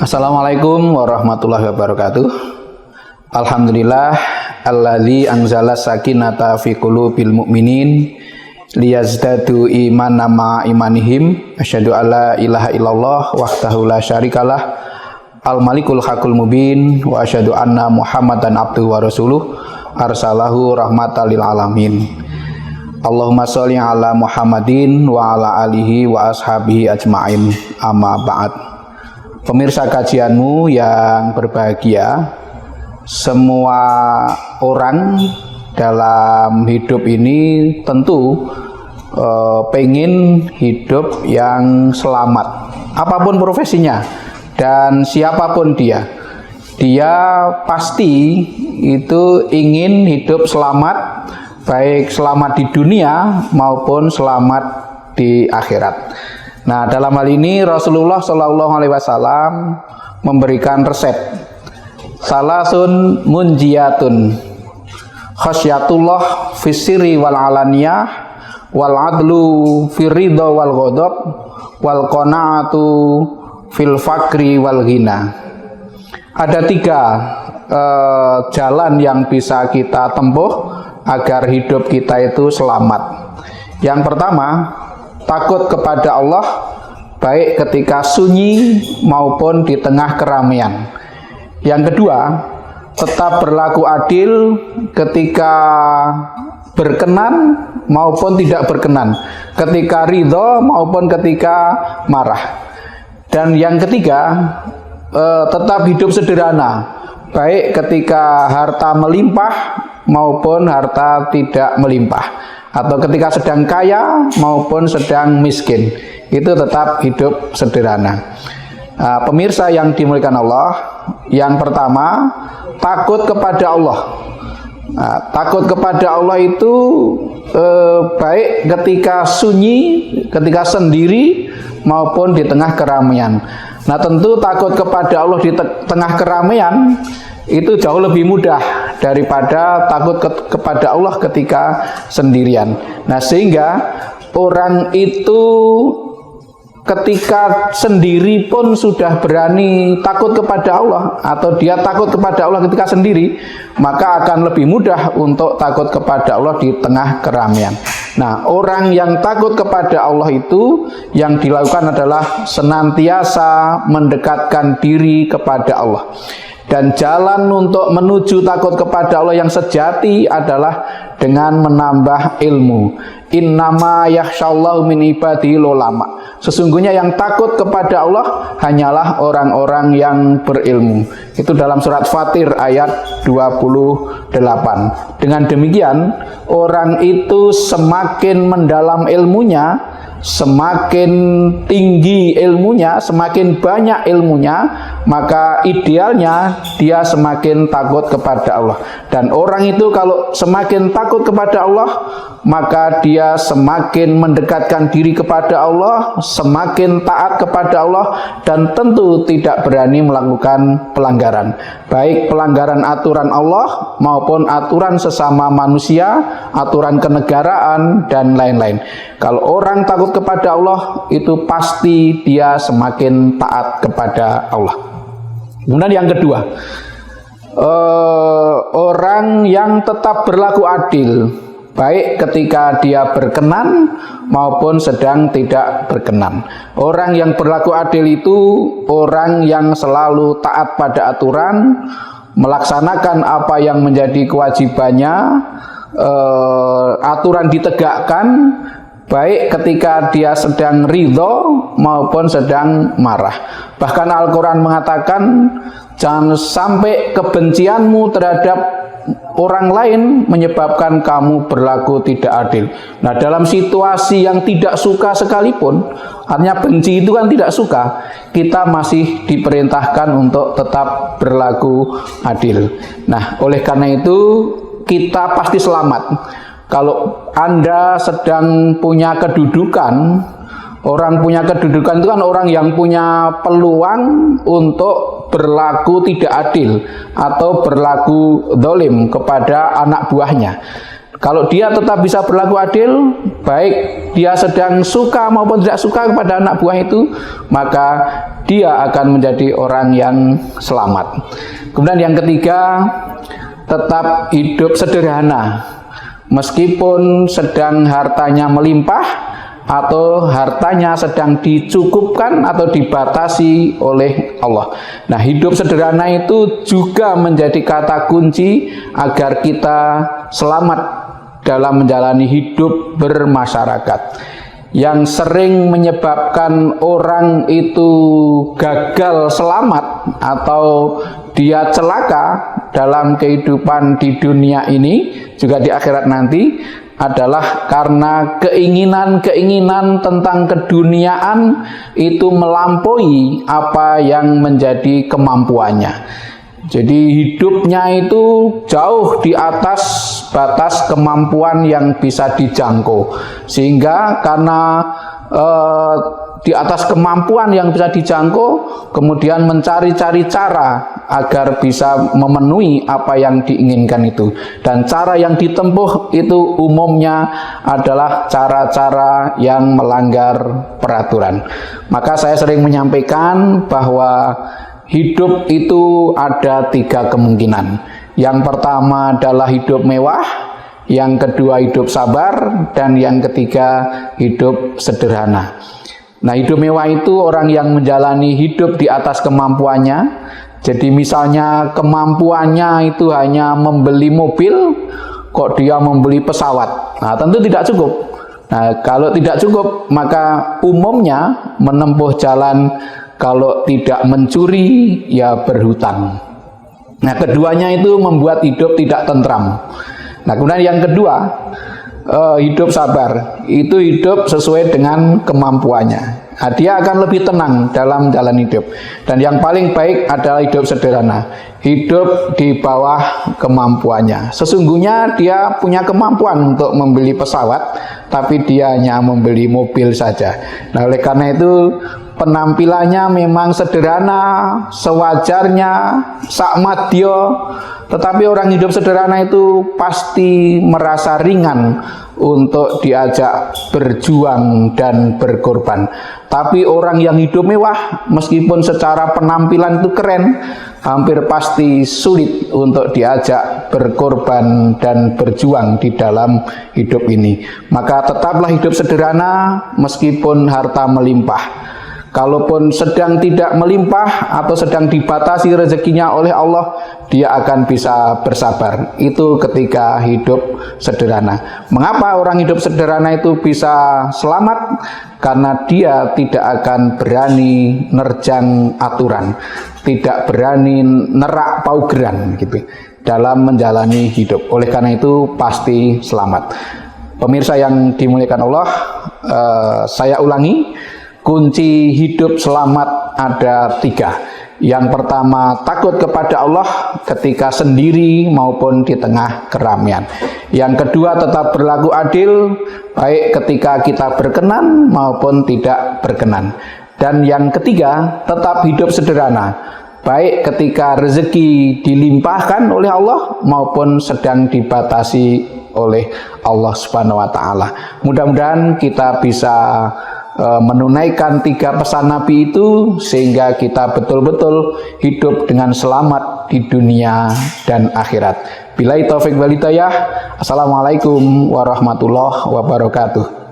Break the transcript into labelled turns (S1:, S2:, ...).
S1: Assalamualaikum warahmatullahi wabarakatuh. Alhamdulillah alladzi anzala sakinata fi qulubil mu'minin liyazdadu imanan ma imanihim. Asyhadu alla ilaha illallah wahdahu la syarikalah al malikul haqqul mubin wa asyhadu anna muhammadan abduhu wa rasuluh arsalahu rahmatan lil alamin. Allahumma sholli ala Muhammadin wa ala alihi wa ashabihi ajmain. Amma ba'd. Pemirsa kajianmu yang berbahagia, semua orang dalam hidup ini tentu pengen hidup yang selamat, apapun profesinya dan siapapun dia pasti itu ingin hidup selamat, baik selamat di dunia maupun selamat di akhirat. Nah, dalam hal ini Rasulullah Shallallahu Alaihi Wasallam memberikan resep salasun munjiyatun khasyatullah fisiri wal alaniyah wal adlu firridho wal ghadab wal qanaatu fil fakri wal ghina. Ada tiga jalan yang bisa kita tempuh agar hidup kita itu selamat. Yang pertama, takut kepada Allah baik ketika sunyi maupun di tengah keramaian. Yang kedua, tetap berlaku adil ketika berkenan maupun tidak berkenan, ketika ridho maupun ketika marah. Dan yang ketiga, tetap hidup sederhana baik ketika harta melimpah maupun harta tidak melimpah, atau ketika sedang kaya maupun sedang miskin, itu tetap hidup sederhana. Pemirsa yang dimuliakan Allah, yang pertama, takut kepada Allah. Takut kepada Allah itu baik ketika sunyi, ketika sendiri maupun di tengah keramaian. Nah, tentu takut kepada Allah di tengah keramaian itu jauh lebih mudah daripada takut kepada Allah ketika sendirian. Nah, sehingga orang itu ketika sendiri pun sudah berani takut kepada Allah, atau dia takut kepada Allah ketika sendiri, maka akan lebih mudah untuk takut kepada Allah di tengah keramaian. Nah, orang yang takut kepada Allah itu yang dilakukan adalah senantiasa mendekatkan diri kepada Allah. Dan jalan untuk menuju takut kepada Allah yang sejati adalah dengan menambah ilmu. Innama yakhsyallahu min ibadihi ulama. Sesungguhnya yang takut kepada Allah hanyalah orang-orang yang berilmu. Itu dalam surat Fatir ayat 28. Dengan demikian, orang itu semakin mendalam ilmunya, semakin tinggi ilmunya, semakin banyak ilmunya, maka idealnya dia semakin takut kepada Allah. Dan orang itu kalau semakin takut kepada Allah, maka dia semakin mendekatkan diri kepada Allah, semakin taat kepada Allah, dan tentu tidak berani melakukan pelanggaran, baik pelanggaran aturan Allah maupun aturan sesama manusia, aturan kenegaraan, dan lain-lain. Kalau orang takut kepada Allah, itu pasti dia semakin taat kepada Allah. Kemudian yang kedua, orang yang tetap berlaku adil, baik ketika dia berkenan maupun sedang tidak berkenan. Orang yang berlaku adil itu orang yang selalu taat pada aturan, melaksanakan apa yang menjadi kewajibannya, aturan ditegakkan, baik ketika dia sedang ridho maupun sedang marah. Bahkan Al-Quran mengatakan, jangan sampai kebencianmu terhadap orang lain menyebabkan kamu berlaku tidak adil. Nah, dalam situasi yang tidak suka sekalipun, artinya benci itu kan tidak suka, kita masih diperintahkan untuk tetap berlaku adil. Nah, oleh karena itu kita pasti selamat. Kalau Anda sedang punya kedudukan, orang punya kedudukan itu kan orang yang punya peluang untuk berlaku tidak adil atau berlaku zalim kepada anak buahnya. Kalau dia tetap bisa berlaku adil, baik dia sedang suka maupun tidak suka kepada anak buah itu, maka dia akan menjadi orang yang selamat. Kemudian yang ketiga, tetap hidup sederhana. Meskipun sedang hartanya melimpah atau hartanya sedang dicukupkan atau dibatasi oleh Allah. Nah, hidup sederhana itu juga menjadi kata kunci agar kita selamat dalam menjalani hidup bermasyarakat. Yang sering menyebabkan orang itu gagal selamat atau dia celaka dalam kehidupan di dunia ini juga di akhirat nanti adalah karena keinginan-keinginan tentang keduniaan itu melampaui apa yang menjadi kemampuannya. Jadi hidupnya itu jauh di atas batas kemampuan yang bisa dijangkau, sehingga karena di atas kemampuan yang bisa dijangkau, kemudian mencari-cari cara agar bisa memenuhi apa yang diinginkan itu. Dan cara yang ditempuh itu umumnya adalah cara-cara yang melanggar peraturan. Maka saya sering menyampaikan bahwa hidup itu ada 3 kemungkinan. Yang pertama adalah hidup mewah, yang kedua hidup sabar, dan yang ketiga hidup sederhana. Nah, hidup mewah itu orang yang menjalani hidup di atas kemampuannya. Jadi misalnya kemampuannya itu hanya membeli mobil, kok dia membeli pesawat. Nah, tentu tidak cukup. Nah, kalau tidak cukup, maka umumnya menempuh jalan kalau tidak mencuri, ya berhutang. Nah, keduanya itu membuat hidup tidak tentram. Nah, kemudian yang kedua, hidup sabar. Itu hidup sesuai dengan kemampuannya. Nah, dia akan lebih tenang dalam jalan hidup. Dan yang paling baik adalah hidup sederhana. Hidup di bawah kemampuannya. Sesungguhnya dia punya kemampuan untuk membeli pesawat, tapi dia hanya membeli mobil saja. Nah, oleh karena itu penampilannya memang sederhana, sewajarnya, sakmadya, tetapi orang hidup sederhana itu pasti merasa ringan untuk diajak berjuang dan berkorban. Tapi orang yang hidup mewah, meskipun secara penampilan itu keren, hampir pasti sulit untuk diajak berkorban dan berjuang di dalam hidup ini. Maka tetaplah hidup sederhana meskipun harta melimpah. Kalaupun sedang tidak melimpah atau sedang dibatasi rezekinya oleh Allah, dia akan bisa bersabar. Itu ketika hidup sederhana. Mengapa orang hidup sederhana itu bisa selamat? Karena dia tidak akan berani nerjang aturan, tidak berani nerak paugeran gitu dalam menjalani hidup. Oleh karena itu pasti selamat. Pemirsa yang dimuliakan Allah, saya ulangi, kunci hidup selamat ada 3. Yang pertama, takut kepada Allah ketika sendiri maupun di tengah keramaian. Yang kedua, tetap berlaku adil, baik ketika kita berkenan maupun tidak berkenan. Dan yang ketiga, tetap hidup sederhana, baik ketika rezeki dilimpahkan oleh Allah maupun sedang dibatasi oleh Allah Subhanahu wa Ta'ala. Mudah-mudahan kita bisa menunaikan 3 pesan Nabi itu sehingga kita betul-betul hidup dengan selamat di dunia dan akhirat. Billahi taufik wal hidayah. Assalamualaikum warahmatullahi wabarakatuh.